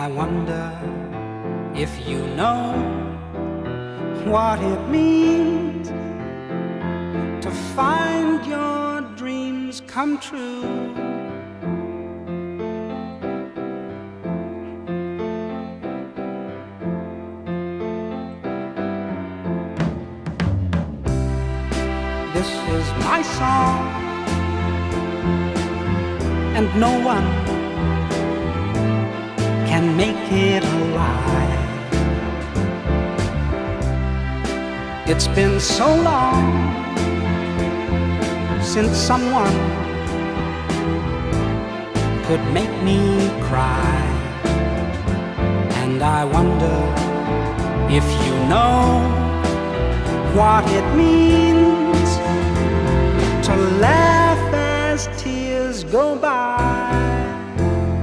I wonder if you know what it means to find your dreams come true. This is my song, and no one can make it alive. It's been so long since someone could make me cry, and I wonder if you know what it means to laugh as tears go by.